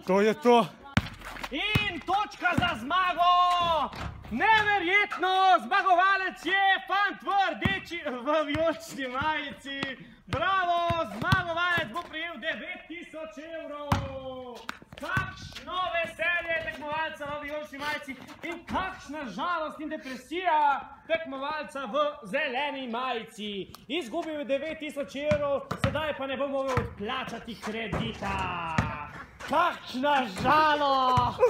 To je to. In točka za zmago! Neverjetno! Zmagovalec je fant v vijolični majici. Bravo! Zmagovalec bo prejel 9000 evrov! Kakšno veselje tekmovalca v vijolični majici in kakšna žalost in depresija tekmovalca v zeleni majici. Izgubil je 9000 evrov, sedaj pa ne bo mogel odplačati kredita. Kakšna žalost!